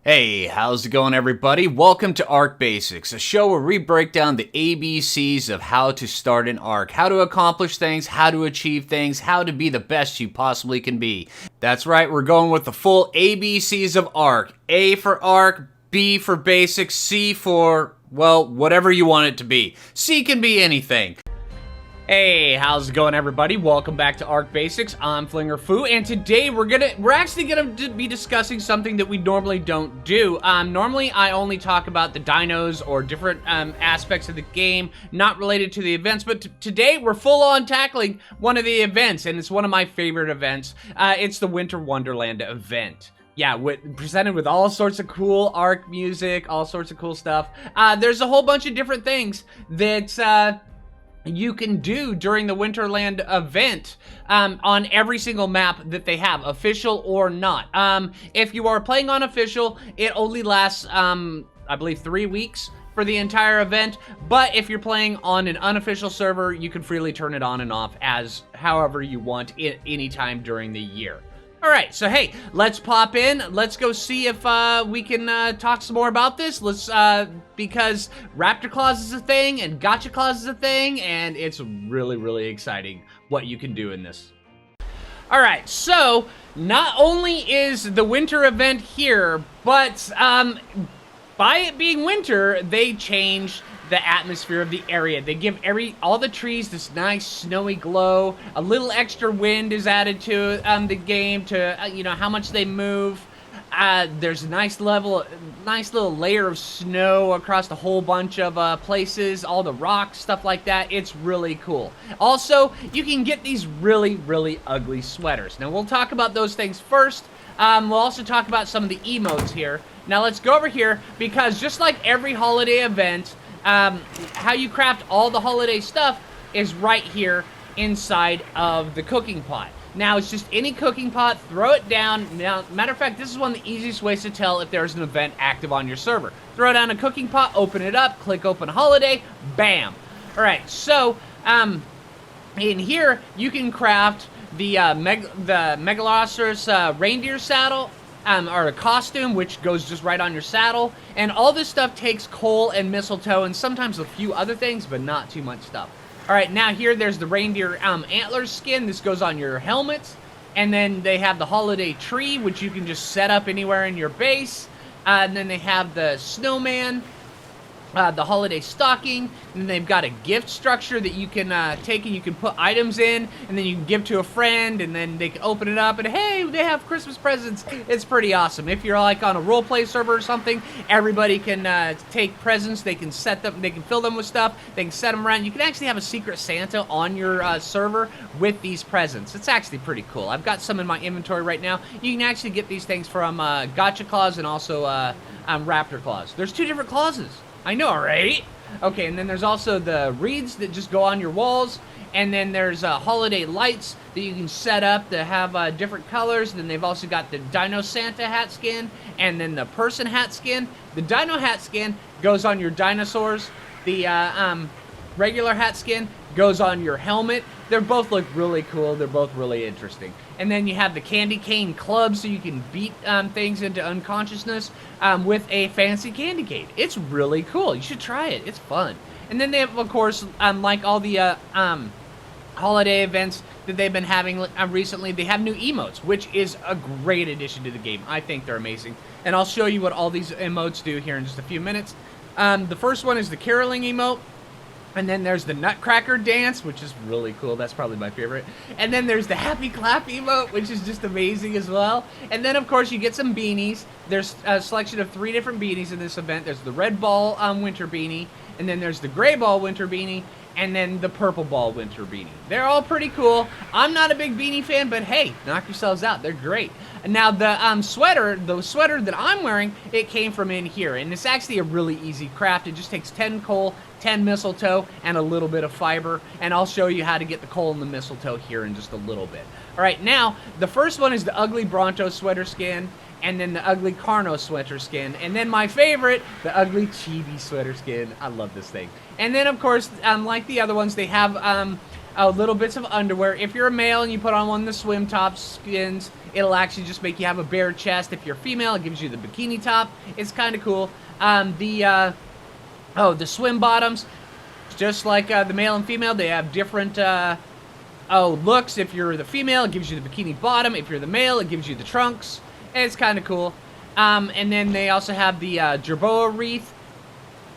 Hey, how's it going, everybody? Welcome to Arc Basics, a show where we break down the ABCs of how to start an arc, how to accomplish things, how to achieve things, how to be the best you possibly can be. That's right, we're going with the full ABCs of arc. A for arc, B for basic, C for, well, whatever you want it to be. C can be anything. Hey, how's it going, everybody? Welcome back to Arc Basics. I'm Phlinger Phoo, and today we're actually gonna be discussing something that we normally don't do. Normally I only talk about the dinos or different aspects of the game, not related to the events, but today we're full on tackling one of the events, and it's one of my favorite events. It's the Winter Wonderland event. Yeah, presented with all sorts of cool arc music, all sorts of cool stuff. There's a whole bunch of different things that you can do during the Winterland event on every single map that they have, official or not. If you are playing on official, it only lasts, I believe, 3 weeks for the entire event, but if you're playing on an unofficial server, you can freely turn it on and off as however you want anytime during the year. Alright, so hey, let's pop in. Let's go see if we can talk some more about this. Because Raptor Claus is a thing, and Gacha Claus is a thing, and it's really, really exciting what you can do in this. Alright, so not only is the winter event here, but by it being winter, they changed the atmosphere of the area. They give all the trees this nice snowy glow. A little extra wind is added to the game to you know how much they move. There's a nice little layer of snow across a whole bunch of places, all the rocks, stuff like that. It's really cool. Also, you can get these really, really ugly sweaters. Now, we'll talk about those things first. We'll also talk about some of the emotes here. Now, let's go over here, because just like every holiday event, how you craft all the holiday stuff is right here inside of the cooking pot. Now, it's just any cooking pot, throw it down. Now, matter of fact, this is one of the easiest ways to tell if there's an event active on your server. Throw down a cooking pot, open it up, click open holiday, bam. All right, so in here, you can craft the Megalosaurus reindeer saddle, or a costume, which goes just right on your saddle. And all this stuff takes coal and mistletoe and sometimes a few other things, but not too much stuff. Alright, now here there's the reindeer antlers skin. This goes on your helmets. And then they have the holiday tree, which you can just set up anywhere in your base. And then they have the snowman, the holiday stocking, and then they've got a gift structure that you can take and you can put items in, and then you can give to a friend, and then they can open it up, and hey, they have Christmas presents. It's pretty awesome. If you're like on a roleplay server or something, everybody can take presents, they can set them, they can fill them with stuff, they can set them around. You can actually have a secret Santa on your server with these presents. It's actually pretty cool. I've got some in my inventory right now. You can actually get these things from Gacha Claus and also Raptor Claus. There's 2 different Clauses. I know, right? Okay, and then there's also the wreaths that just go on your walls, and then there's holiday lights that you can set up to have different colors. Then they've also got the Dino Santa hat skin, and then the person hat skin. The Dino hat skin goes on your dinosaurs. The regular hat skin goes on your helmet. They both look really cool. They're both really interesting. And then you have the candy cane club, so you can beat things into unconsciousness with a fancy candy cane. It's really cool. You should try it. It's fun. And then they have, of course, like all the holiday events that they've been having recently, they have new emotes, which is a great addition to the game. I think they're amazing. And I'll show you what all these emotes do here in just a few minutes. The first one is the caroling emote. And then there's the Nutcracker dance, which is really cool. That's probably my favorite. And then there's the Happy Clap emote, which is just amazing as well. And then, of course, you get some beanies. There's a selection of 3 different beanies in this event. There's the red ball winter beanie, and then there's the gray ball winter beanie, and then the purple ball winter beanie. They're all pretty cool. I'm not a big beanie fan, but hey, knock yourselves out. They're great. Now, the sweater that I'm wearing, it came from in here, and it's actually a really easy craft. It just takes 10 coal, 10 mistletoe, and a little bit of fiber, and I'll show you how to get the coal and the mistletoe here in just a little bit. All right, now, the first one is the ugly Bronto sweater skin, and then the ugly Carno sweater skin, and then my favorite, the ugly Chibis sweater skin. I love this thing. And then, of course, like the other ones, they have little bits of underwear. If you're a male and you put on one of the swim top skins, it'll actually just make you have a bare chest. If you're female, it gives you the bikini top. It's kind of cool. The swim bottoms, just like the male and female, they have different looks. If you're the female, it gives you the bikini bottom. If you're the male, it gives you the trunks. It's kind of cool. And then they also have the jerboa wreath.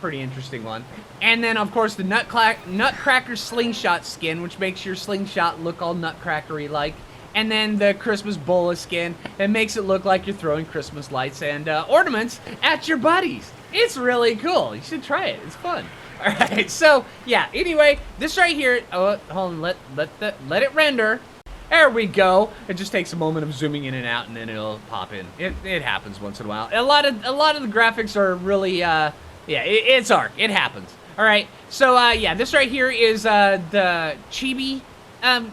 Pretty interesting one. And then, of course, the Nutcracker slingshot skin, which makes your slingshot look all nutcrackery-like. And then the Christmas bola skin that makes it look like you're throwing Christmas lights and ornaments at your buddies. It's really cool. You should try it. It's fun. All right. So yeah. Anyway, this right here. Oh, hold on. Let it render. There we go. It just takes a moment of zooming in and out, and then it'll pop in. It happens once in a while. A lot of the graphics are really it's Ark. It happens. All right. So yeah, this right here is the Chibi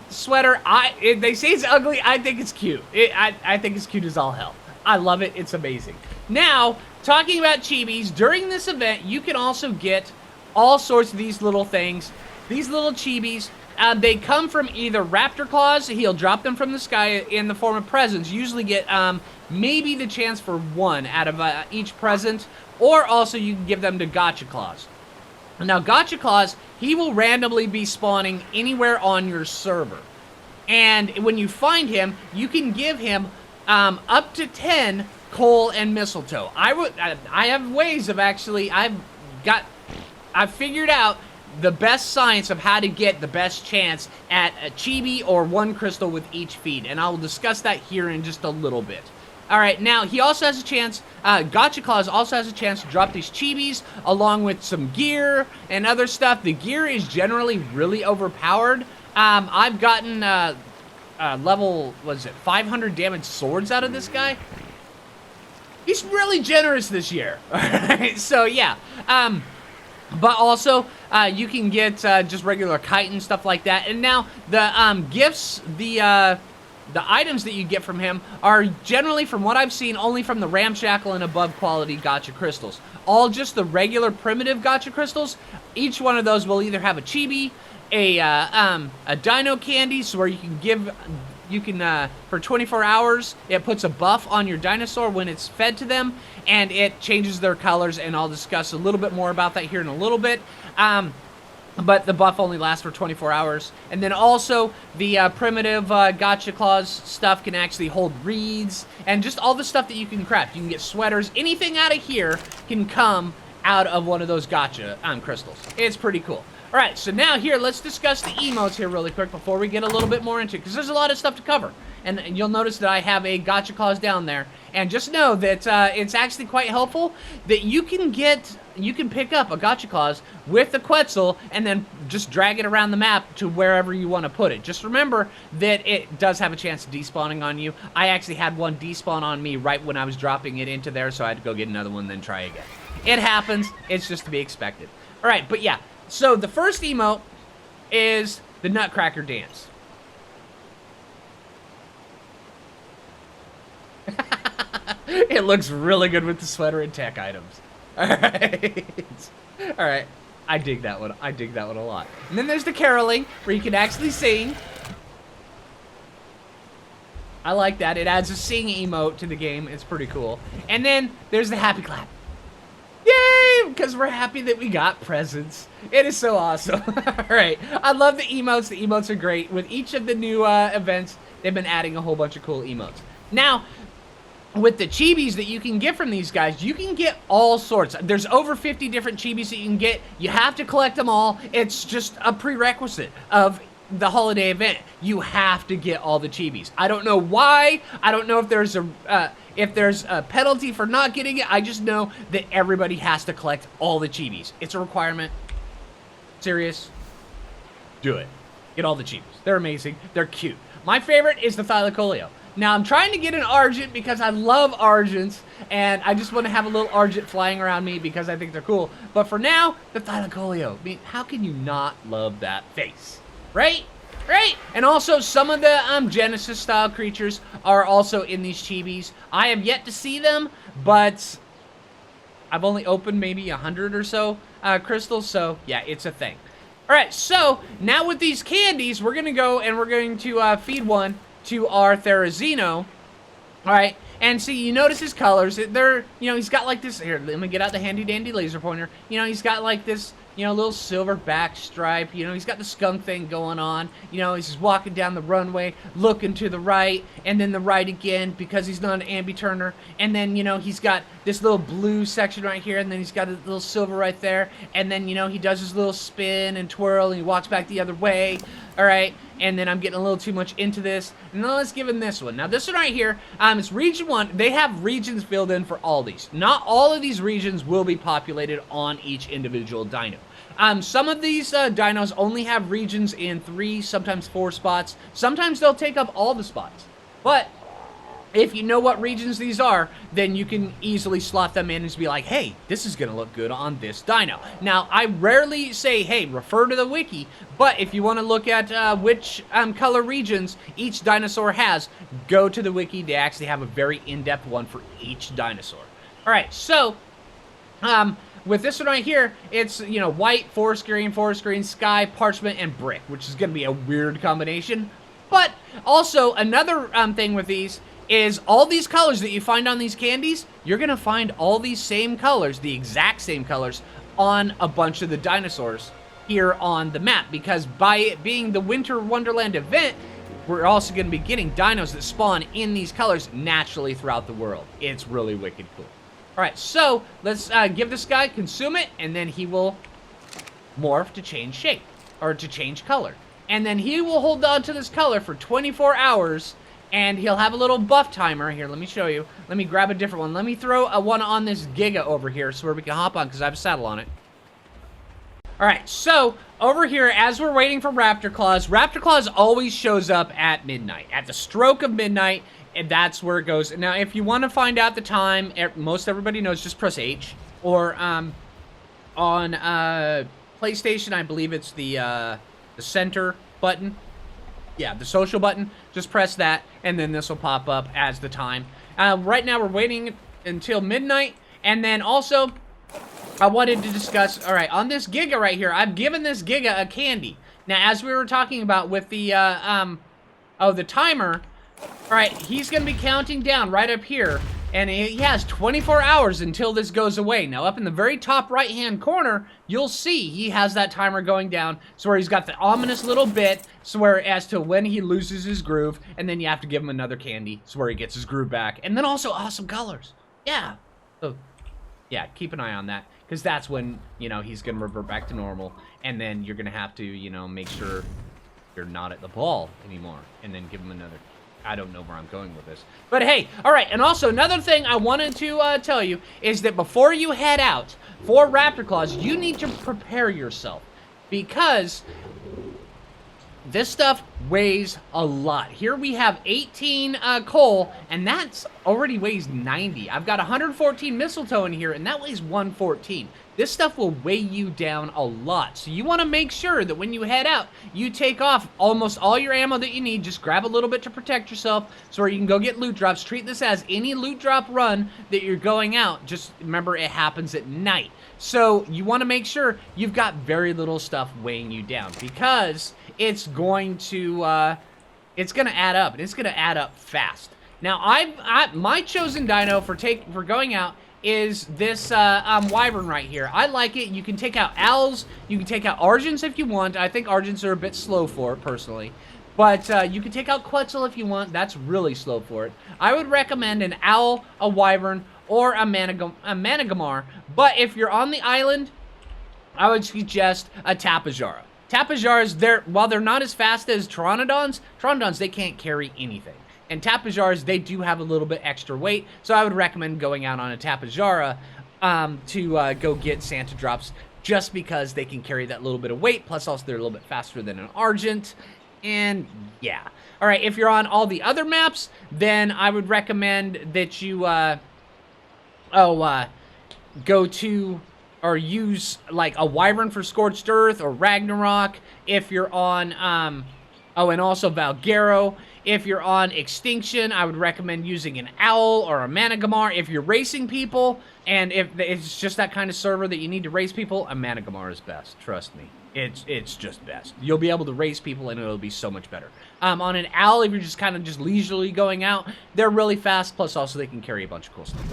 sweater. They say it's ugly. I think it's cute. I think it's cute as all hell. I love it. It's amazing. Now, talking about Chibis, during this event, you can also get all sorts of these little things. These little Chibis, they come from either Raptor Claus. He'll drop them from the sky in the form of presents. You usually get maybe the chance for one out of each present, or also you can give them to Gacha Claus. Now, Gacha Claus, he will randomly be spawning anywhere on your server. And when you find him, you can give him up to 10 coal and mistletoe. I have ways of actually, I've figured out the best science of how to get the best chance at a chibi or one crystal with each feed, and I will discuss that here in just a little bit. All right, now he also has a chance, Gacha Claus also has a chance to drop these chibis along with some gear and other stuff. The gear is generally really overpowered. I've gotten level, 500 damage swords out of this guy. He's really generous this year. All right, so yeah. But also, you can get just regular kite and stuff like that. And now, the gifts, the items that you get from him are generally, from what I've seen, only from the ramshackle and above quality gacha crystals. All just the regular primitive gacha crystals. Each one of those will either have a chibi, a dino candies, where you can for 24 hours, it puts a buff on your dinosaur when it's fed to them, and it changes their colors, and I'll discuss a little bit more about that here in a little bit. But the buff only lasts for 24 hours. And then also, the primitive Gacha Claus stuff can actually hold reeds, and just all the stuff that you can craft. You can get sweaters. Anything out of here can come out of one of those Gacha crystals. It's pretty cool. All right, so now here, let's discuss the emotes here really quick before we get a little bit more into it, because there's a lot of stuff to cover. And you'll notice that I have a Gacha Claus down there. And just know that it's actually quite helpful that you can pick up a Gacha Claus with the Quetzal and then just drag it around the map to wherever you want to put it. Just remember that it does have a chance of despawning on you. I actually had one despawn on me right when I was dropping it into there, so I had to go get another one and then try again. It happens. It's just to be expected. All right, but yeah. So the first emote is the Nutcracker dance. It looks really good with the sweater and tech items. All right. All right. I dig that one. I dig that one a lot. And then there's the caroling, where you can actually sing. I like that. It adds a sing emote to the game. It's pretty cool. And then there's the happy clap. Yay! Because we're happy that we got presents. It is so awesome. All right. I love the emotes. The emotes are great. With each of the new events, they've been adding a whole bunch of cool emotes. Now, with the chibis that you can get from these guys, you can get all sorts. There's over 50 different chibis that you can get. You have to collect them all. It's just a prerequisite of the holiday event. You have to get all the chibis. I don't know why. I don't know if there's a penalty for not getting it. I just know that everybody has to collect all the chibis. It's a requirement. Serious. Do it. Get all the chibis. They're amazing. They're cute. My favorite is the Thylacoleo. Now, I'm trying to get an Argent because I love Argents, and I just want to have a little Argent flying around me because I think they're cool. But for now, the Thylacoleo. I mean, how can you not love that face? Right? Right? And also, some of the Genesis-style creatures are also in these chibis. I have yet to see them, but I've only opened maybe 100 or so crystals, so yeah, it's a thing. All right, so now with these candies, we're gonna go and we're going to feed one to our Therizino. All right, and see, you notice his colors. They're, you know, he's got like this. Here, let me get out the handy dandy laser pointer. You know, he's got like this, you know, little silver back stripe. You know, he's got the skunk thing going on. You know, he's just walking down the runway, looking to the right, and then the right again because he's not an ambi-turner. And then, you know, he's got this little blue section right here, and then he's got a little silver right there. And then, you know, he does his little spin and twirl, and he walks back the other way. All right, and then I'm getting a little too much into this. And then let's give him this one. Now, this one right here, it's Region 1. They have regions filled in for all these. Not all of these regions will be populated on each individual dino. Some of these dinos only have regions in 3, sometimes 4 spots. Sometimes they'll take up all the spots. But if you know what regions these are, then you can easily slot them in and just be like, hey, this is going to look good on this dino. Now, I rarely say, hey, refer to the wiki, but if you want to look at which color regions each dinosaur has, go to the wiki. They actually have a very in-depth one for each dinosaur. All right, so with this one right here, it's, you know, white, forest green, sky, parchment, and brick, which is going to be a weird combination. But also, another thing with these is all these colors that you find on these candies, you're going to find all these same colors, the exact same colors, on a bunch of the dinosaurs here on the map. Because by it being the Winter Wonderland event, we're also going to be getting dinos that spawn in these colors naturally throughout the world. It's really wicked cool. All right, so let's give this guy, consume it, and then he will morph to change shape, or to change color. And then he will hold on to this color for 24 hours, and he'll have a little buff timer. Here, let me show you. Let me grab a different one. Let me throw a one on this Giga over here so where we can hop on, because I have a saddle on it. All right, so over here, as we're waiting for Raptor Claus always shows up at midnight. At the stroke of midnight, and that's where it goes. Now, if you want to find out the time, most everybody knows, just press H. Or on PlayStation, I believe it's the center button. Yeah, the social button. Just press that, and then this will pop up as the time. Right now, we're waiting until midnight. And then also, I wanted to discuss, all right, on this Giga right here, I've given this Giga a candy. Now, as we were talking about with the, the timer, all right, he's going to be counting down right up here, and he has 24 hours until this goes away. Now, up in the very top right-hand corner, you'll see he has that timer going down, so where he's got the ominous little bit, so where as to when he loses his groove, and then you have to give him another candy, so where he gets his groove back, and then also awesome colors. Yeah. So, yeah, keep an eye on that, because that's when, you know, he's going to revert back to normal, and then you're going to have to, you know, make sure you're not at the ball anymore, and then give him another. I don't know where I'm going with this. But hey, all right, and also another thing I wanted to tell you is that before you head out for Raptor Claus, you need to prepare yourself, because this stuff weighs a lot. Here we have 18 coal, and that's already weighs 90. I've got 114 mistletoe in here, and that weighs 114. This stuff will weigh you down a lot. So you want to make sure that when you head out, you take off almost all your ammo that you need. Just grab a little bit to protect yourself so where you can go get loot drops. Treat this as any loot drop run that you're going out. Just remember, it happens at night. So you want to make sure you've got very little stuff weighing you down, because it's going to add up, and it's going to add up fast. Now, my chosen dino for going out is this wyvern right here. I like it. You can take out owls. You can take out Argents if you want. I think Argents are a bit slow for it, personally. But you can take out Quetzal if you want. That's really slow for it. I would recommend an owl, a wyvern, or a Managamar. But if you're on the island, I would suggest a Tapejara. Tapejaras, while they're not as fast as Pteranodons, they can't carry anything. And Tapejars, they do have a little bit extra weight, so I would recommend going out on a Tapejara to go get Santa drops, just because they can carry that little bit of weight, plus also they're a little bit faster than an Argent, and yeah. All right, if you're on all the other maps, then I would recommend that you go to or use like a Wyvern for Scorched Earth or Ragnarok. If you're on, and also Valguero. If you're on Extinction, I would recommend using an Owl or a Managamar. If you're racing people, And if it's just that kind of server that you need to race people, a Managamar is best. Trust me. It's just best. You'll be able to race people and it'll be so much better. On an owl, if you're just kind of just leisurely going out, they're really fast, plus also they can carry a bunch of cool stuff.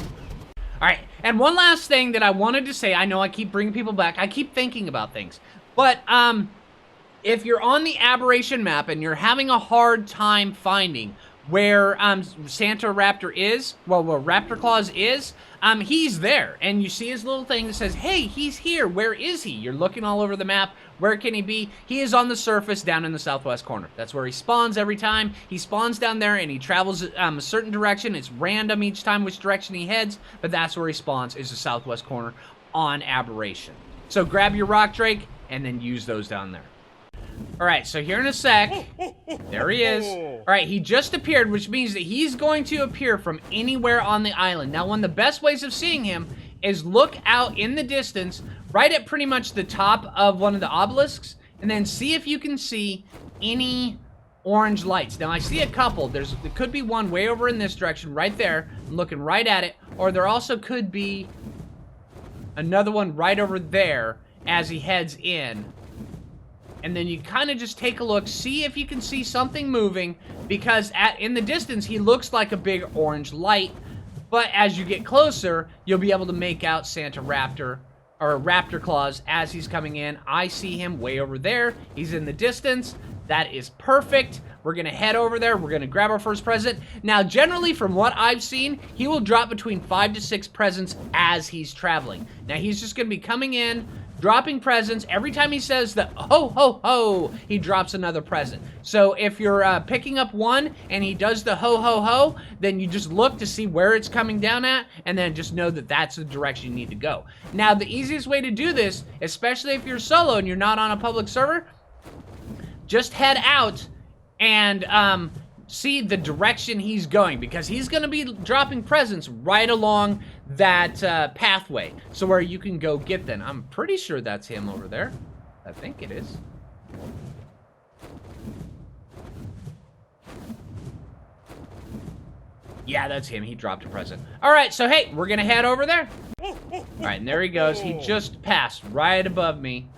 All right, and one last thing that I wanted to say, I know I keep bringing people back, I keep thinking about things, but if you're on the Aberration map and you're having a hard time finding where Santa Raptor is, well, where Raptor Claus is, he's there, and you see his little thing that says, hey, he's here, where is he? You're looking all over the map, where can he be? He is on the surface down in the southwest corner. That's where he spawns every time. He spawns down there, and he travels a certain direction. It's random each time which direction he heads, but that's where he spawns, is the southwest corner on Aberration. So grab your Rock Drake, and then use those down there. All right, so here in a sec, there he is. All right, he just appeared, which means that he's going to appear from anywhere on the island. Now, one of the best ways of seeing him is look out in the distance, right at pretty much the top of one of the obelisks, and then see if you can see any orange lights. Now, I see a couple. There could be one way over in this direction, right there. I'm looking right at it. Or there also could be another one right over there as he heads in. And then you kind of just take a look, see if you can see something moving, because in the distance, he looks like a big orange light, but as you get closer, you'll be able to make out Santa Raptor, or Raptor Claus, as he's coming in. I see him way over there. He's in the distance. That is perfect. We're going to head over there. We're going to grab our first present. Now, generally, from what I've seen, he will drop between 5 to 6 presents as he's traveling. Now, he's just going to be coming in, dropping presents. Every time he says the ho, ho, ho, he drops another present. So if you're picking up one and he does the ho, ho, ho, then you just look to see where it's coming down at, and then just know that that's the direction you need to go. Now, the easiest way to do this, especially if you're solo and you're not on a public server, just head out and see the direction he's going, because he's going to be dropping presents right along that pathway, so where you can go get them. I'm pretty sure that's him over there. I think it is. Yeah, that's him. He dropped a present. All right, so hey, we're going to head over there. All right, and there he goes. He just passed right above me.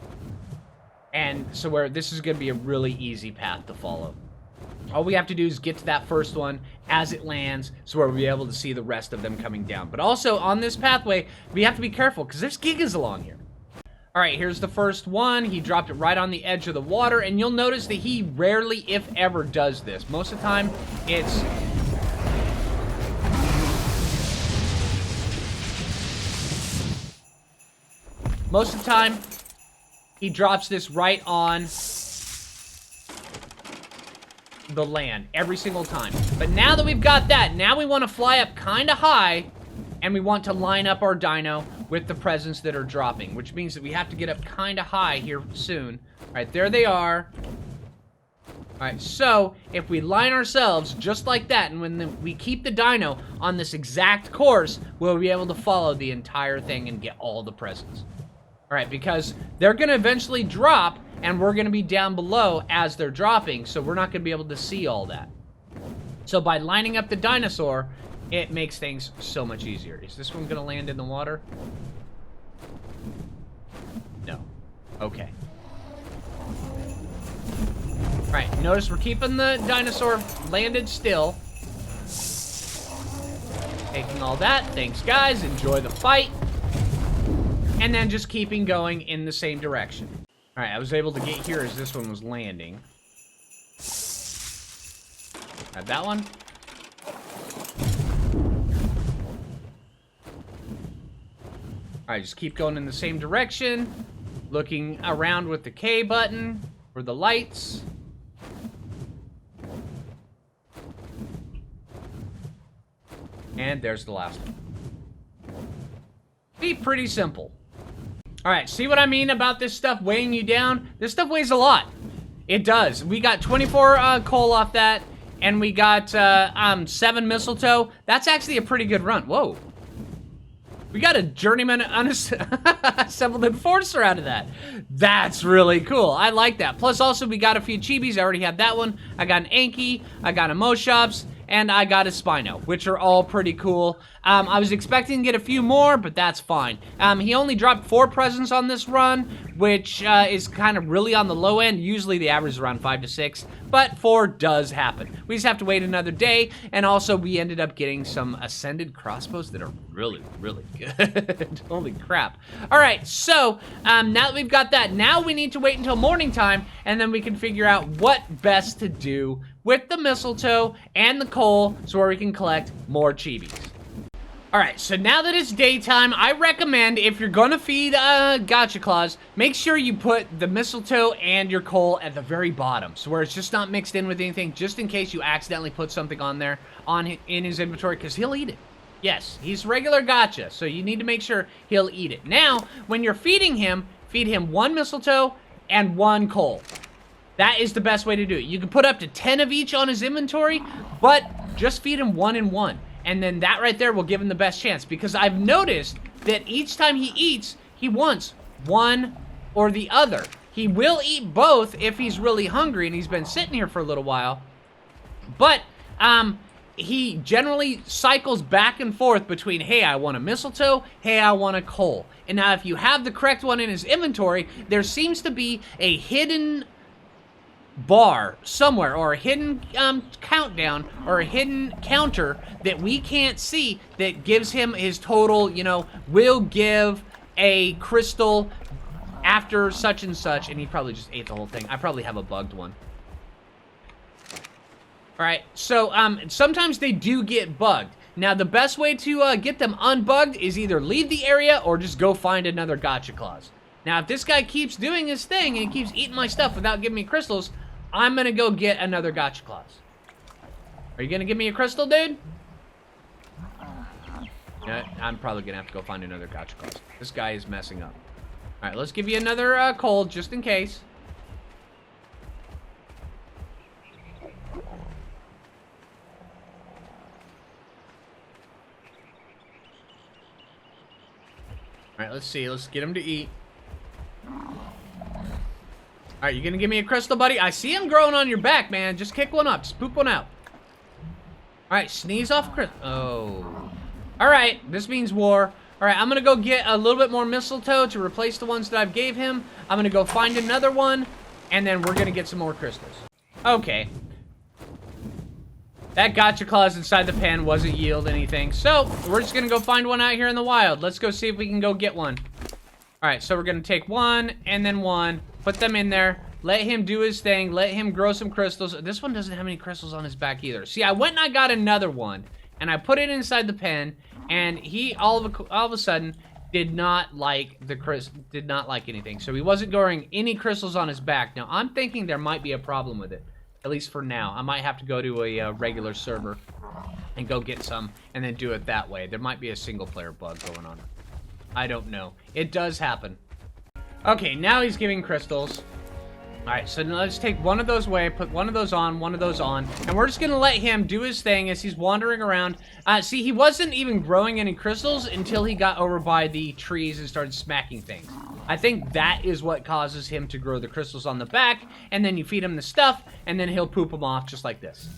And so where this is going to be a really easy path to follow. All we have to do is get to that first one as it lands, so we'll be able to see the rest of them coming down. But also, on this pathway, we have to be careful, because there's gigas along here. All right, here's the first one. He dropped it right on the edge of the water, and you'll notice that he rarely, if ever, does this. Most of the time, it's... Most of the time, he drops this right on the land every single time. But now that we've got that, now we want to fly up kind of high, and we want to line up our dino with the presents that are dropping, which means that we have to get up kind of high here soon. All right, there they are. All right, so if we line ourselves just like that, and when we keep the dino on this exact course, we'll be able to follow the entire thing and get all the presents. All right, because they're going to eventually drop, and we're going to be down below as they're dropping, so we're not going to be able to see all that. So by lining up the dinosaur, it makes things so much easier. Is this one going to land in the water? No. Okay. All right, notice we're keeping the dinosaur landed still. Taking all that. Thanks, guys. Enjoy the fight. And then just keeping going in the same direction. All right, I was able to get here as this one was landing. Have that one. All right, just keep going in the same direction. Looking around with the K button for the lights. And there's the last one. Be pretty simple. All right, see what I mean about this stuff weighing you down? This stuff weighs a lot. It does. We got 24 coal off that, and we got 7 mistletoe. That's actually a pretty good run. Whoa. We got a journeyman unassembled enforcer out of that. That's really cool. I like that. Plus, also, we got a few Chibis. I already had that one. I got an Anki. I got a Moshops. And I got a Spino, which are all pretty cool. I was expecting to get a few more, but that's fine. He only dropped 4 presents on this run, which is kind of really on the low end. Usually the average is around 5 to 6, but 4 does happen. We just have to wait another day, and also we ended up getting some ascended crossbows that are really, really good. Holy crap. All right, so now that we've got that, now we need to wait until morning time, and then we can figure out what best to do with the mistletoe and the coal so where we can collect more chibis. All right, so now that it's daytime, I recommend if you're gonna feed Gacha Claus, make sure you put the mistletoe and your coal at the very bottom, so where it's just not mixed in with anything, just in case you accidentally put something on there in his inventory, because he'll eat it. Yes, he's regular Gacha, so you need to make sure he'll eat it. Now, when you're feeding him, feed him 1 mistletoe and 1 coal. That is the best way to do it. You can put up to 10 of each on his inventory, but just feed him 1 and 1. And then that right there will give him the best chance, because I've noticed that each time he eats, he wants one or the other. He will eat both if he's really hungry and he's been sitting here for a little while, but he generally cycles back and forth between, hey, I want a mistletoe, hey, I want a coal. And now if you have the correct one in his inventory, there seems to be a hidden bar somewhere, or a hidden countdown, or a hidden counter that we can't see that gives him his total, you know, will give a crystal after such and such, and he probably just ate the whole thing. I probably have a bugged one. Alright, so sometimes they do get bugged. Now the best way to get them unbugged is either leave the area or just go find another Gacha Claus. Now if this guy keeps doing his thing and he keeps eating my stuff without giving me crystals, I'm gonna go get another Gacha Claus. Are you gonna give me a crystal, dude? Yeah, I'm probably gonna have to go find another Gacha Claus. This guy is messing up. Alright, let's give you another coal just in case. Alright, let's see. Let's get him to eat. Alright, you gonna give me a crystal, buddy? I see him growing on your back, man. Just kick one up. Just poop one out. Alright, sneeze off crystal. Oh. Alright, this means war. Alright, I'm gonna go get a little bit more mistletoe to replace the ones that I've gave him. I'm gonna go find another one, and then we're gonna get some more crystals. Okay. That Gacha Claus inside the pen wasn't yield anything, so we're just gonna go find one out here in the wild. Let's go see if we can go get one. Alright, so we're gonna take 1 and then 1, put them in there, let him do his thing, let him grow some crystals. This one doesn't have any crystals on his back either. See, I went and I got another one, and I put it inside the pen, and he all of a sudden did not like anything. So he wasn't growing any crystals on his back. Now I'm thinking there might be a problem with it, at least for now. I might have to go to a regular server and go get some and then do it that way. There might be a single player bug going on. I don't know. It does happen. Okay, now he's giving crystals. Alright, so now let's take one of those away, put one of those on, and we're just gonna let him do his thing as he's wandering around. See, he wasn't even growing any crystals until he got over by the trees and started smacking things. I think that is what causes him to grow the crystals on the back, and then you feed him the stuff, and then he'll poop them off just like this.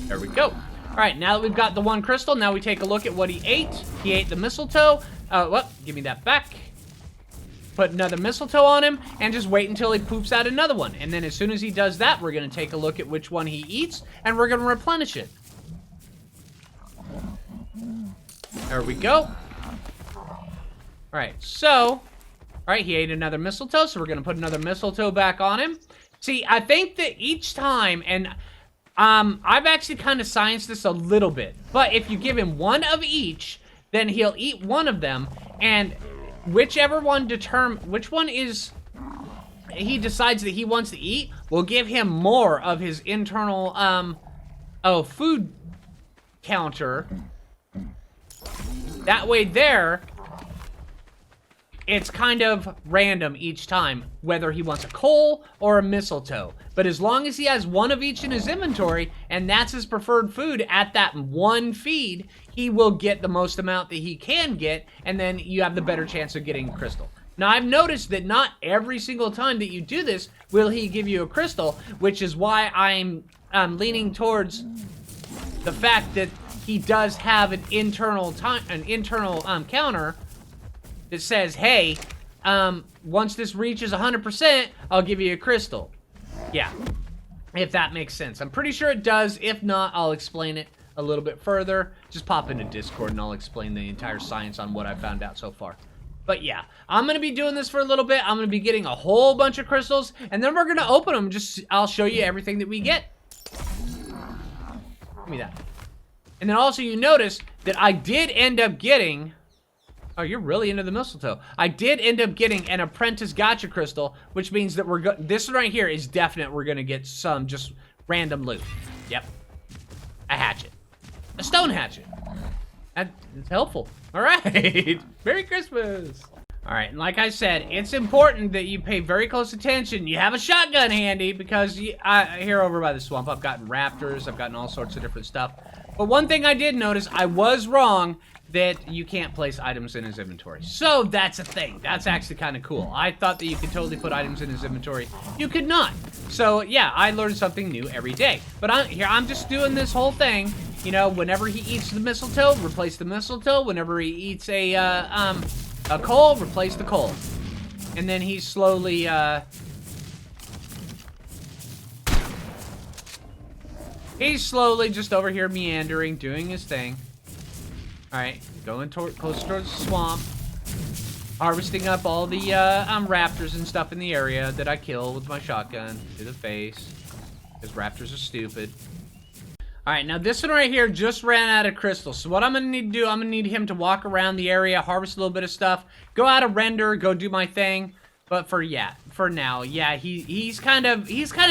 There we go. Alright, now that we've got the 1 crystal, now we take a look at what he ate. He ate the mistletoe. Give me that back. Put another mistletoe on him, and just wait until he poops out another one. And then as soon as he does that, we're going to take a look at which one he eats, and we're going to replenish it. There we go. Alright, so... Alright, he ate another mistletoe, so we're going to put another mistletoe back on him. See, I think that each time, and... I've actually kind of scienced this a little bit, but if you give him 1 of each, then he'll eat 1 of them, and whichever one he decides that he wants to eat will give him more of his internal food counter. That way there, it's kind of random each time whether he wants a coal or a mistletoe. But as long as he has 1 of each in his inventory, and that's his preferred food at that 1 feed, he will get the most amount that he can get, and then you have the better chance of getting a crystal. Now, I've noticed that not every single time that you do this will he give you a crystal, which is why I'm leaning towards the fact that he does have an internal counter that says, hey, once this reaches 100%, I'll give you a crystal. Yeah, if that makes sense. I'm pretty sure it does. If not, I'll explain it a little bit further. Just pop into Discord and I'll explain the entire science on what I found out so far. But yeah, I'm going to be doing this for a little bit. I'm going to be getting a whole bunch of crystals, and then we're going to open them. I'll show you everything that we get. Give me that. And then also you notice that I did end up getting... Oh, you're really into the mistletoe. I did end up getting an apprentice gacha crystal, which means that this one right here is definite. We're going to get some just random loot. Yep. A hatchet. A stone hatchet. That's helpful. All right. Merry Christmas. All right, and like I said, it's important that you pay very close attention. You have a shotgun handy because here over by the swamp, I've gotten raptors. I've gotten all sorts of different stuff. But one thing I did notice, I was wrong that you can't place items in his inventory. So that's a thing. That's actually kind of cool. I thought that you could totally put items in his inventory. You could not. So yeah, I learned something new every day. But I'm just doing this whole thing. You know, whenever he eats the mistletoe, replace the mistletoe. Whenever he eats a coal, replace the coal. And then he's slowly, just over here meandering, doing his thing. Alright, going closer towards the swamp. Harvesting up all the, raptors and stuff in the area that I kill with my shotgun to the face. Because raptors are stupid. Alright, now this one right here just ran out of crystals. So what I'm going to need to do, I'm going to need him to walk around the area, harvest a little bit of stuff, go out of render, go do my thing. But for now, yeah, he's kind of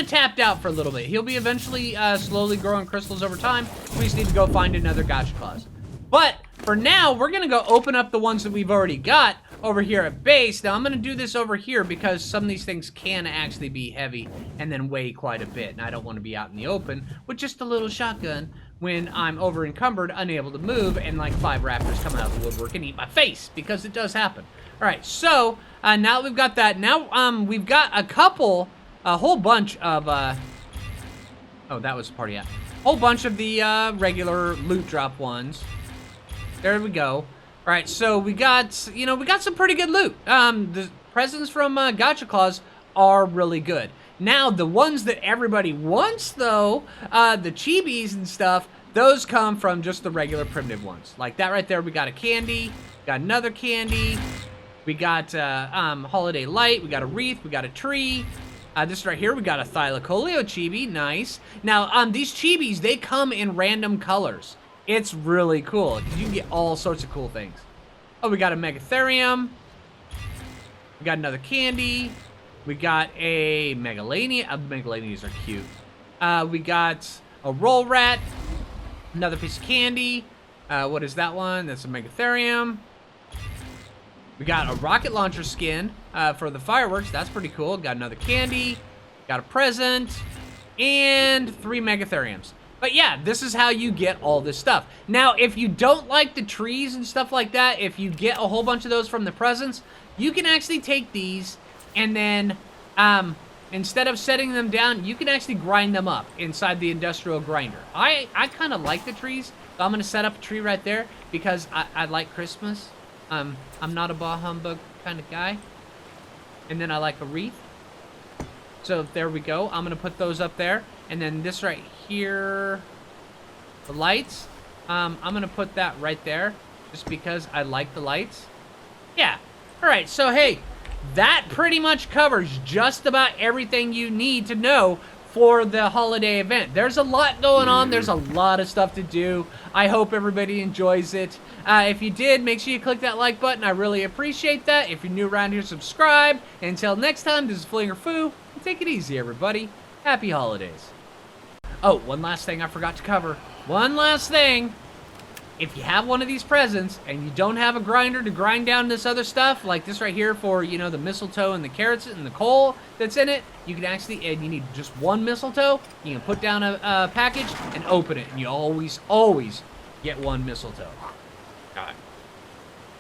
tapped out for a little bit. He'll be eventually slowly growing crystals over time. We just need to go find another Gacha Claus. But for now, we're going to go open up the ones that we've already got over here at base. Now, I'm going to do this over here because some of these things can actually be heavy and then weigh quite a bit. And I don't want to be out in the open with just a little shotgun when I'm over encumbered, unable to move, and like 5 raptors come out of the woodwork and eat my face, because it does happen. All right, so now that we've got that, now we've got a whole bunch of, oh, that was the party app. Whole bunch of the regular loot drop ones. There we go. All right, so we got some pretty good loot. The presents from Gacha Claus are really good. Now, the ones that everybody wants, though, the Chibis and stuff, those come from just the regular primitive ones. Like that right there, we got a candy, got another candy, we got holiday light, we got a wreath, we got a tree. This right here, we got a Thylacoleo Chibi, nice. Now, these Chibis, they come in random colors. It's really cool, because you can get all sorts of cool things. Oh, we got a Megatherium. We got another candy. We got a Megalania. Megalanias are cute. We got a Roll Rat. Another piece of candy. What is that one? That's a Megatherium. We got a rocket launcher skin for the fireworks. That's pretty cool. Got another candy. Got a present. And 3 Megatheriums. But yeah, this is how you get all this stuff. Now, if you don't like the trees and stuff like that, if you get a whole bunch of those from the presents, you can actually take these and then, instead of setting them down, you can actually grind them up inside the industrial grinder. I kind of like the trees, so I'm going to set up a tree right there because I like Christmas. I'm not a bah humbug kind of guy. And then I like a wreath. So there we go. I'm going to put those up there. And then this right here, the lights, I'm going to put that right there just because I like the lights. Yeah. All right. So, hey, that pretty much covers just about everything you need to know for the holiday event. There's a lot going on. There's a lot of stuff to do. I hope everybody enjoys it. If you did, make sure you click that like button. I really appreciate that. If you're new around here, subscribe. And until next time, this is Phlinger Phoo. Take it easy, everybody. Happy holidays. Oh, one last thing I forgot to cover. One last thing. If you have one of these presents and you don't have a grinder to grind down this other stuff, like this right here for, you know, the mistletoe and the carrots and the coal that's in it, you can actually, and you need just one mistletoe, you can put down a package and open it, and you always get one mistletoe.